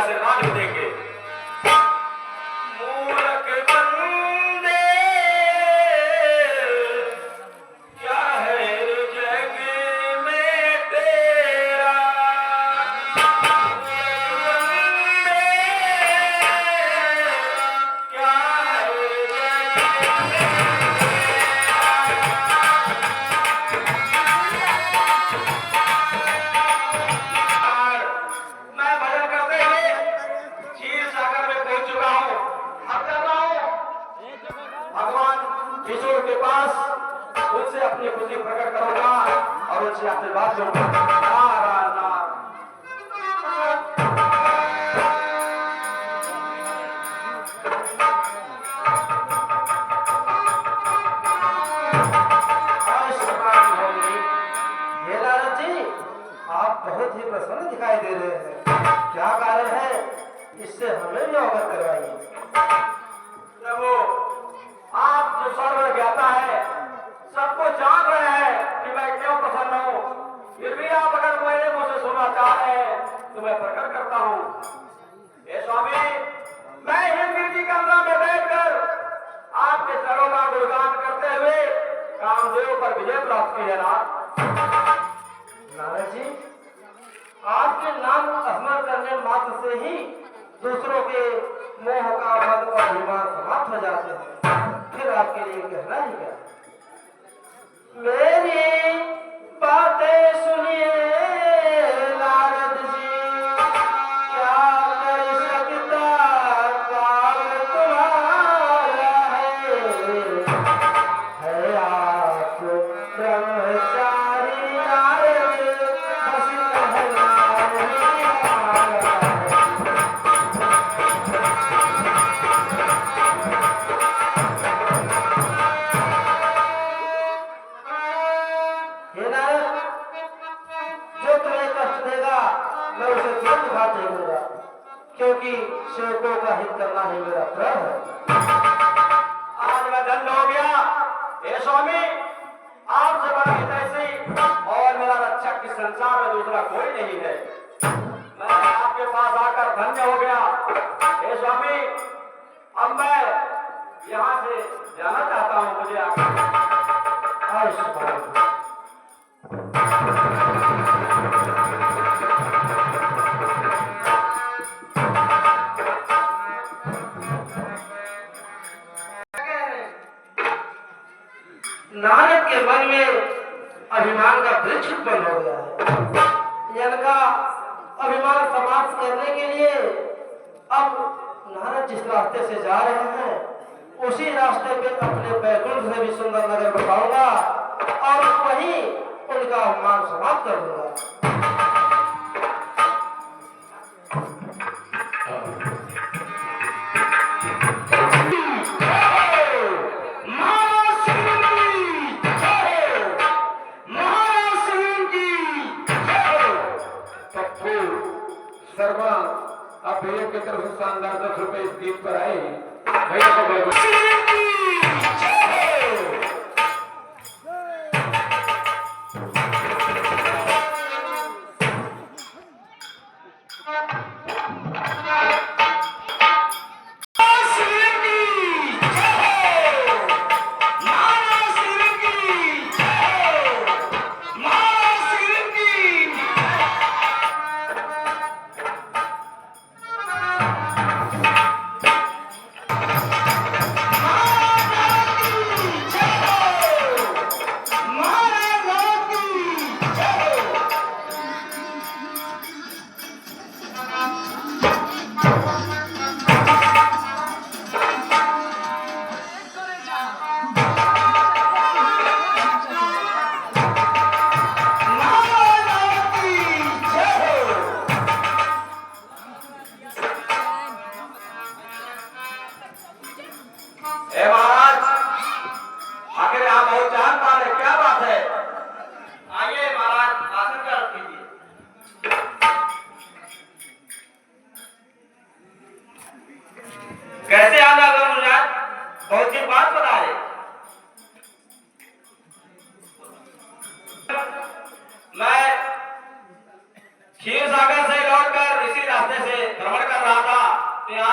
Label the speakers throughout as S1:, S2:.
S1: आशीर्वाद भी देंगे। मूरख बंदे क्या है जग में तेरा, क्या ईश्वर के पास उनसे अपनी खुशी प्रकट करूंगा और उनसे आशीर्वाद लूंगा। नारायण नारायण।
S2: हे नारद जी, आप बहुत ही प्रसन्न दिखाई दे रहे हैं, क्या कारण है? इससे हमें भी अवगत करवाइए।
S1: प्रभु, आप जो सर्वज्ञाता है, सबको जान रहे हैं कि मैं क्यों प्रसन्न हूँ, फिर भी आप अगर मेरे मुंह से सुनना चाह रहे हैं तो मैं प्रकट करता हूँ। हे स्वामी, मैं हिमगिरी की कमरा में बैठकर आपके चरणों का गुणगान करते हुए कामदेव पर विजय प्राप्त की है।
S2: नारद जी, आपके नाम स्मरण करने मात्र से ही दूसरों के मोह का मद और अभिमान समाप्त हो जाते हैं, फिर आपके लिए कहना ही क्या। मेरी बातें सुनिए नारद जी, क्या कर सकता काम तुम्हारा है आप ब्रह्मचारी नारद, बस कहना नहीं आया। हे नारद, जो तुम्हें कष्ट देगा मैं उसे तुरंत घात दूंगा, क्योंकि सेवकों का हित करना ही मेरा प्रण है।
S1: आज मैं धन्य हो गया। हे स्वामी, आपसे बड़ा हितैषी और मेरा रक्षक इस संसार में दूसरा कोई नहीं है। मैं आपके पास आकर धन्य हो गया। हे स्वामी, अब मैं यहाँ से जाना चाहता हूँ। मुझे
S2: आयुष्मान। नारद के मन में अभिमान का वृक्ष उत्पन्न हो गया है। इनका अभिमान समाप्त करने के लिए अब नारद जिस रास्ते से जा रहे हैं उसी रास्ते पे अपने बैकुंठ से भी सुंदर नगर बताऊंगा और वहीं उनका अभिमान समाप्त कर दूंगा।
S3: शर्मा, आप भैया की तरफ से शानदार 10 रुपए इस गीत पर आए। भैया को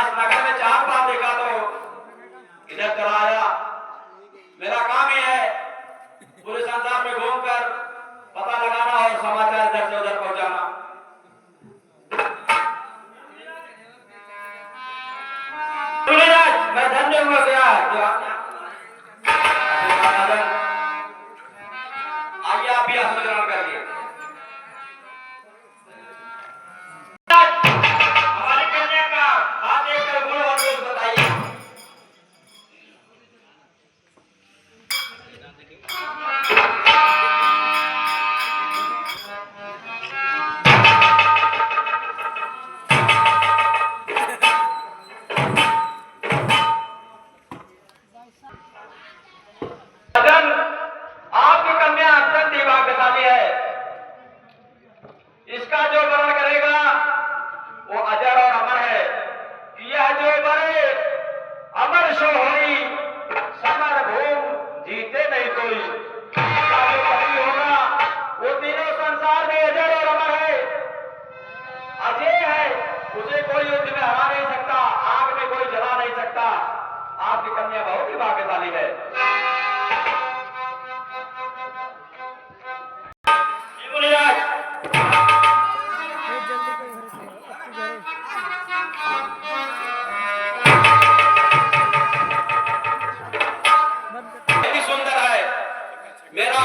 S1: आज नगर में 4 बार देखा तो इधर चला आया। मेरा काम ही है पूरे संसार में घूमकर पता लगाना और समाचार इधर से उधर पहुंचाना। मैं धन्य हुआ गया जो आइए आप भी आसन ग्रहण करिए। हमारी कन्या का हाथ देखकर गुण और दोष बताइए। सजन, आपकी कन्या अत्यंत ही भाग्यशाली है। इसका जो वर्ण करेगा वो अजर और अमर है। यह जो बड़े अमर सो होई, समर भूम जीते नहीं कोई। इसका जो पति होगा वो तीनों संसार में अजर और अमर है, अजय है। उसे कोई युद्ध में हरा नहीं सकता, आग में कोई जला नहीं सकता। आपकी कन्या बहुत ही भाग्यशाली है। सुंदर है। मेरा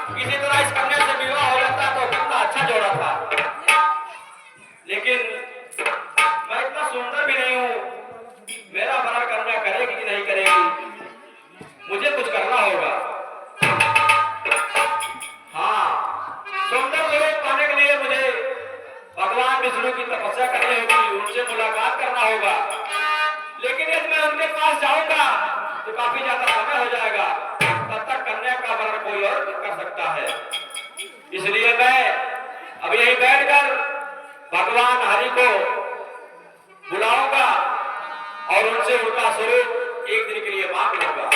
S1: किसी तरह इस कन्या से विवाह हो जाता तो कितना अच्छा जोड़ा था, लेकिन मैं इतना सुंदर भी नहीं हूं। मेरा वरण कन्या करेगी कि नहीं करेगी, मुझे कुछ करना होगा। हाँ, सुंदर स्वरूप पाने के लिए मुझे भगवान विष्णु की तपस्या करनी होगी, उनसे मुलाकात करना होगा। लेकिन यदि मैं उनके पास जाऊंगा तो काफी ज्यादा समय हो जाएगा। तब तक कन्या का वर्ण कोई और कर सकता है। इसलिए मैं अब यहीं बैठकर भगवान हरि को बुलाऊंगा और उनसे उनका स्वरूप एक दिन के लिए मांग लूंगा।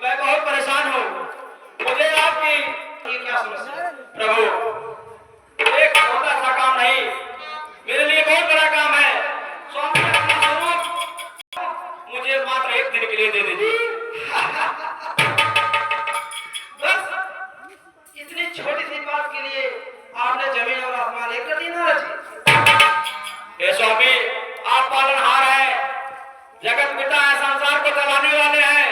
S1: मैं बहुत परेशान हूँ, मुझे आपकी ये क्या समस्या? प्रभु, एक छोटा सा काम नहीं, मेरे लिए बहुत बड़ा काम है। स्वामी अपना स्वरूप मुझे मात्र एक दिन के लिए दे दीजिए। बस इतनी छोटी सी बात के लिए आपने जमीन और आसमान एक कर दिया जी। हे स्वामी, आप पालनहार हैं, जगत पिता है, संसार को चलाने वाले हैं।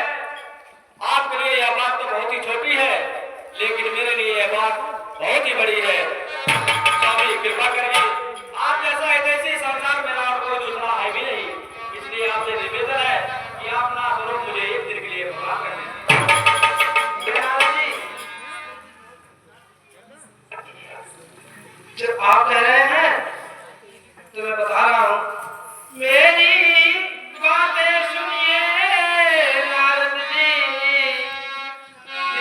S1: आपके लिए यह बात तो बहुत ही छोटी है, लेकिन मेरे लिए यह बात बहुत ही बड़ी है। स्वामी कृपा करिए, आप जैसा ऐसे संसार में और कोई दूसरा है भी नहीं। इसलिए आपसे निवेदन है कि आप ना स्वरूप मुझे एक दिन के लिए प्रदान कर दीजिए।
S2: जब आप कह रहे हैं तो मैं बता रहा हूं, मेरी बातें सुनिए नारद जी,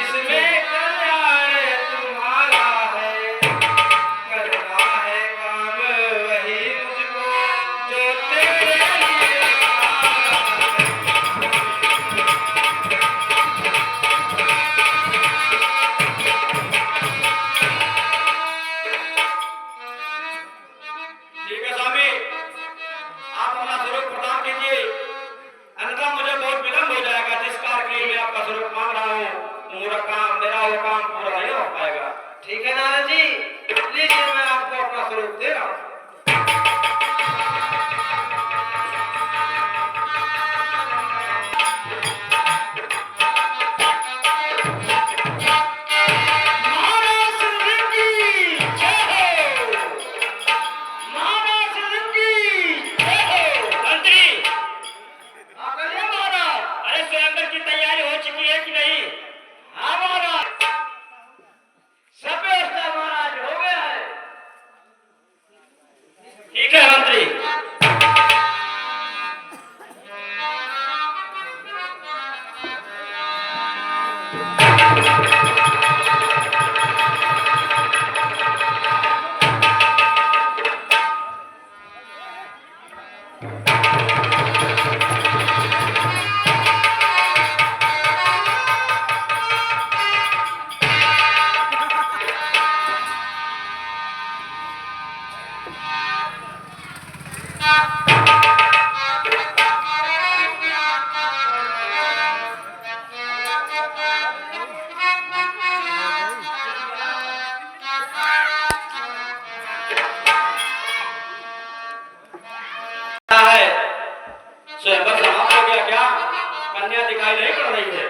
S2: इसमें कल्याण तुम्हारा है, करना है काम वही मुझको जो तेरे लिए
S1: ठीक है स्वामी, आप अपना स्वरूप प्रदान कीजिए, अन्यथा मुझे बहुत विलंब हो जाएगा। जिस कार्य के लिए मैं आपका स्वरूप मांग रहा हूँ, मेरा वो काम पूरा नहीं हो पाएगा।
S2: ठीक है नारद जी, लीजिए मैं आपको अपना स्वरूप दे रहा हूं।
S1: है स्वयंवर समाप्त हो गया क्या? कन्या दिखाई नहीं पड़ रही है।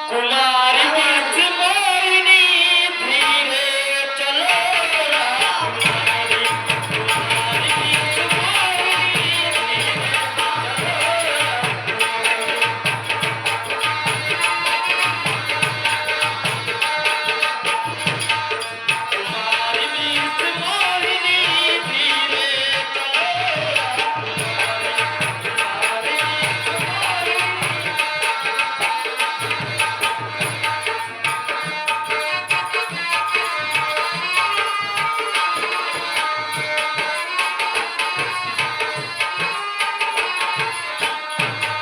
S1: कुमारी बीच मोहिनी धीरे चलो कुमारी, कुमारी बीच मोहिनी धीरे चलो, कुमारी बीच मोहिनी धीरे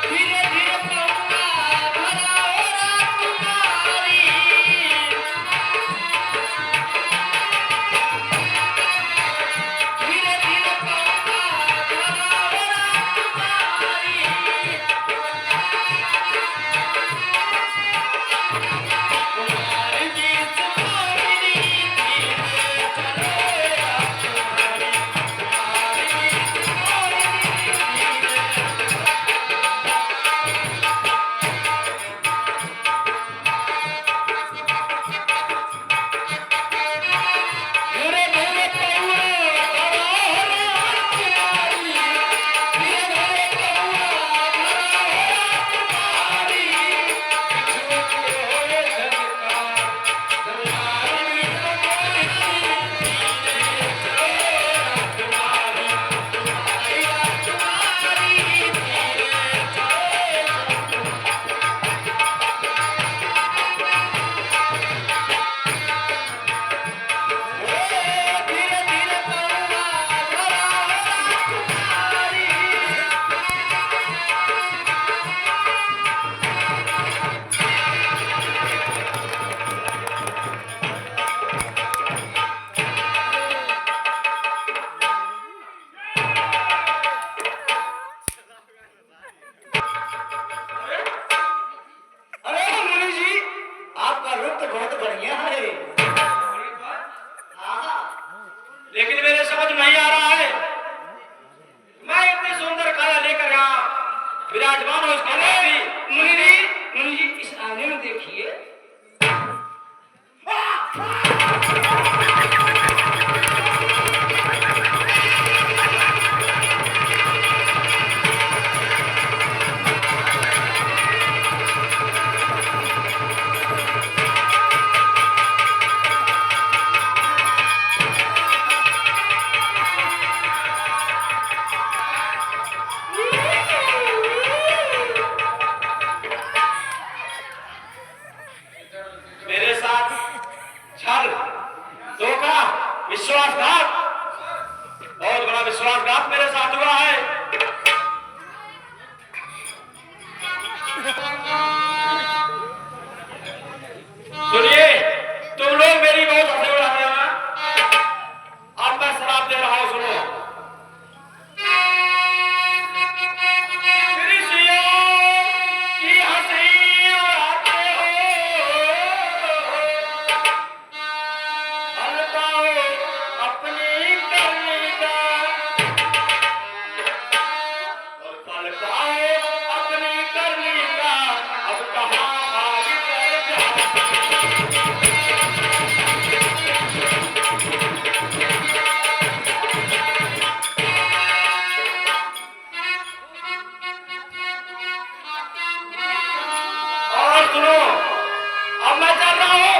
S1: धीरे धीरे पौआ भराओ कुमारी, धीरे धीरे पौआ भराओ कुमारी, कुमारी बीच मोहिनी धीरे चलो कुमारी, कुमारी बीच मोहिनी धीरे धीरे धीरे पौआ भराओ कुमारी, धीरे धीरे पौआ भराओ कुमारी, छूटे होए झटका कुमारी बीच मोहिनी धीरे चलो कुमारी, कुमारी राजकुमारी धीरे चलो, धीरे धीरे पौआ भराओ कुमारी। अरे मुनि जी, आपका रूप तो बहुत बढ़िया है। हाँ, लेकिन मेरे समझ नहीं आ रहा है, मैं इतनी सुंदर काया लेकर यहाँ विराजमान हूँ उसके लिए।
S2: मुनि जी इस आने में देखिए।
S1: मेरे साथ छल, धोखा, विश्वासघात, बहुत बड़ा विश्वासघात मेरे साथ हुआ है। सुनिए, तुम लोग मेरी बहुत हंसी उड़ाते हो ना, अब मैं शराब दे रहा हूं, सुनो। कृषियों की हंसी उड़ाते हो, फल पाओ अपनी करनी का, और फल पाओ अपनी करनी का, अब कहाँ भाग कर जाओ। और सुनो, अब मैं चल रहा हूं।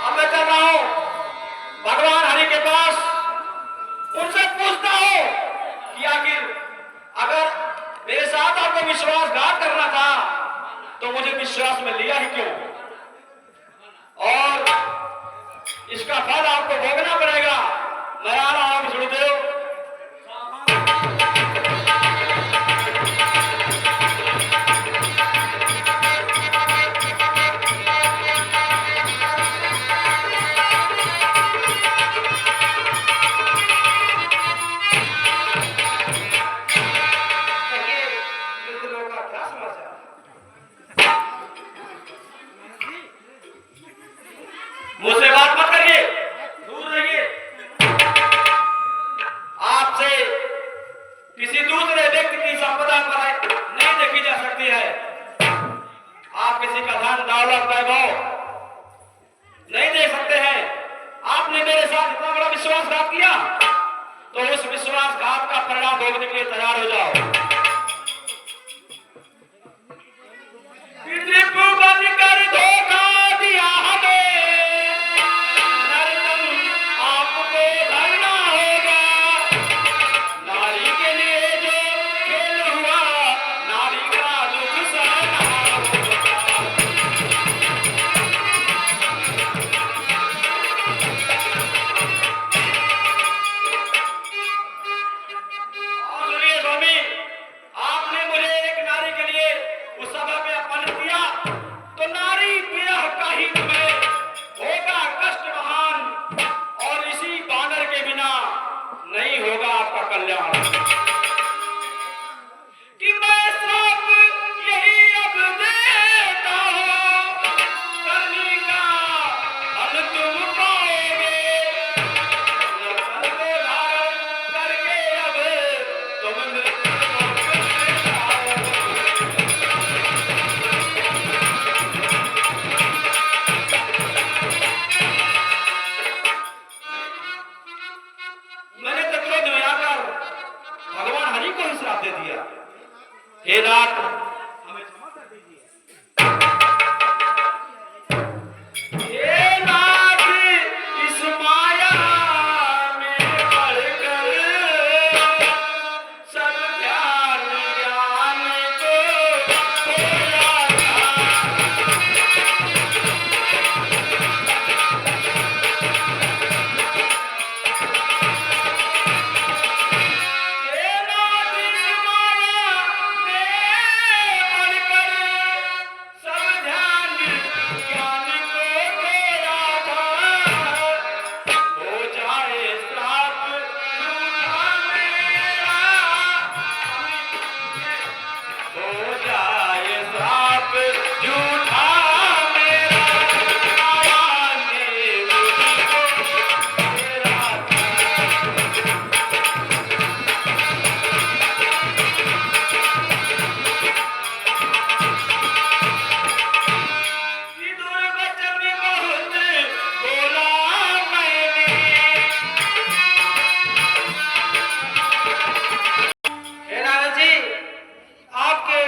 S1: अब मैं चल रहा हूं भगवान हरि के पास, उनसे पूछता हूं कि आखिर अगर मेरे साथ आप आपको विश्वासघात करना था तो मुझे विश्वास में लिया ही क्यों? और इसका फल आपको भोगना पड़ेगा। मैं आ रहा हूं विष्णुदेव।
S2: कहिए मित्रों का क्या समाचार?
S1: मुझसे बात मत करिए, दूर रहिए। आपसे किसी दूसरे व्यक्ति की संपदा पर नहीं देखी जा सकती है। आप किसी का धन दौलत वैभव नहीं दे सकते हैं। आपने मेरे साथ इतना बड़ा विश्वासघात किया तो उस विश्वासघात का परिणाम भोगने के लिए तैयार हो जाओ। रिपु बनकर धोखा दिया हमें, नरतम आपको भरना होगा। नारी के लिए जो खेल हुआ, नारी का दुख सहना होगा। और सुनिए स्वामी, आपने मुझे एक नारी के लिए उस सभा में अपमानित किया तो नारी विरह का ही तुम्हें होगा कष्ट महान, और इसी बानर के बिना नहीं होगा आपका कल्याण। कि मैं श्राप यही अब देता हूं, करनी का फल तुम पाओगे। नरकल को धारण करके अब तुम मृत्यु लोक में जाओगे। मैंने तो क्रोध में आकर भगवान हरि को ही श्राप दे दिया। हे नाथ, हमें क्षमा कर दीजिए। हे नाथ, इस माया में पड़कर सब ध्यान ज्ञान को खोया था। हे नाथ, इस माया में पड़कर सब ध्यान ज्ञान को खोया था। हो जाए श्राप झूठा मेरा, हो जाए श्राप झूठा मेरा, माया ने मुझको घेरा था। विदुर वचन बहुत बोला मैंने,
S2: हे नारद जी, आपके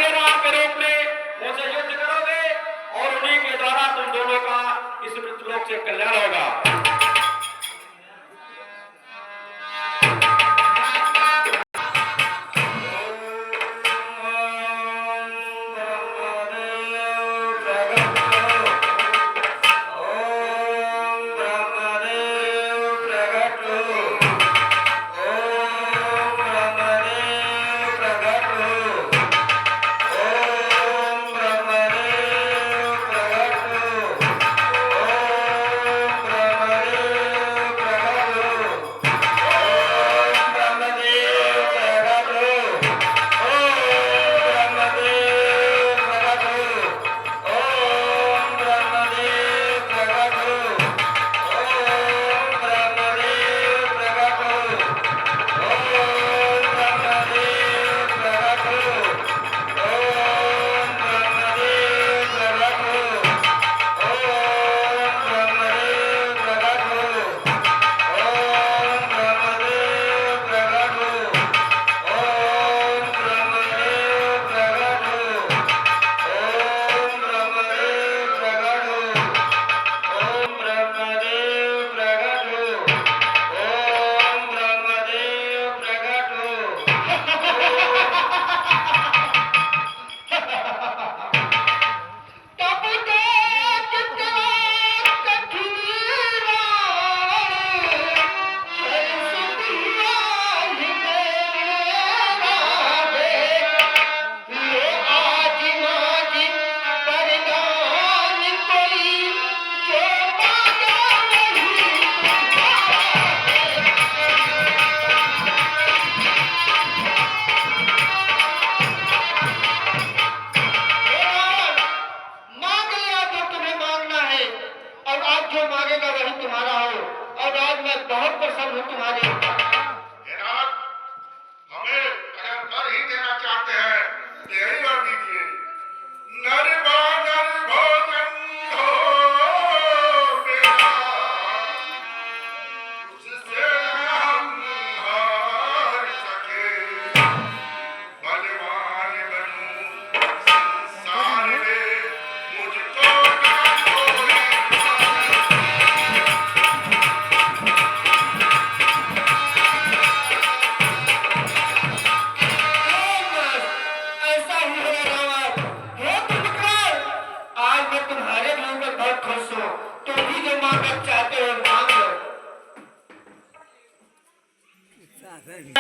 S1: पहले राम के रूप में मुझसे युद्ध करोगे और उन्हीं के द्वारा तुम दोनों का इस मृत्युलोक से कल्याण होगा।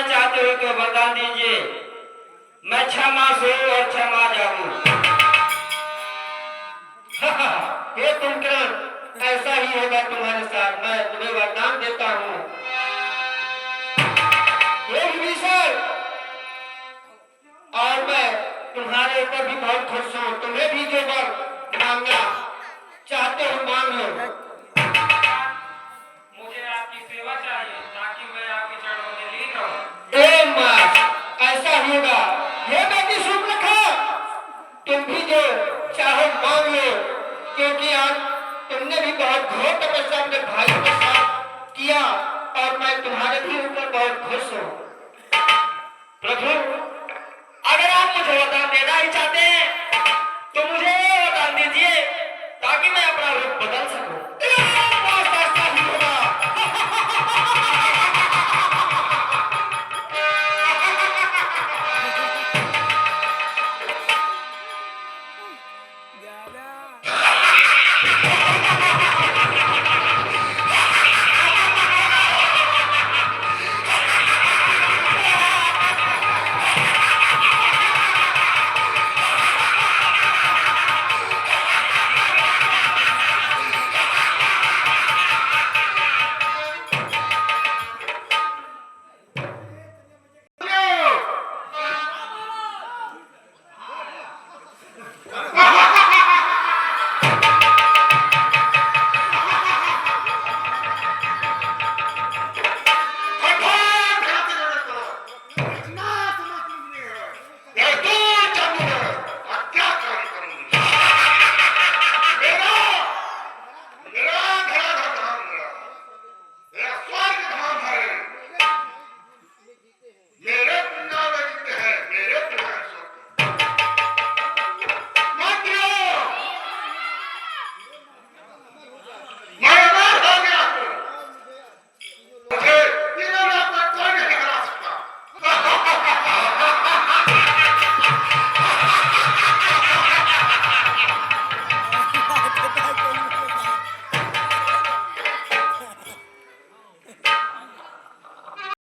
S1: चाहते हो तो बता दीजिए, मैं क्षमा से और क्षमा जाऊं। हे कुंभकर्ण, ऐसा ही होगा तुम्हारे साथ। मैं तुम्हें वरदान देता हूँ। हे विभीषण, और मैं तुम्हारे ऊपर भी बहुत खुश हूँ। तुम्हें भी जो वर मांगना चाहते हो मांग लो। मुझे आपकी सेवा चाहिए ताकि मैं आपके चरणों में लीन रहूं। ऐसा होगा। हे बेटी सुप्रखा, तुम भी जो चाहो मांग लो, क्योंकि आज तुमने भी बहुत घोर तपस्या अपने भाई के साथ किया और मैं तुम्हारे भी ऊपर बहुत खुश हूँ। प्रभु, अगर आप मुझे वरदान देना ही चाहते हैं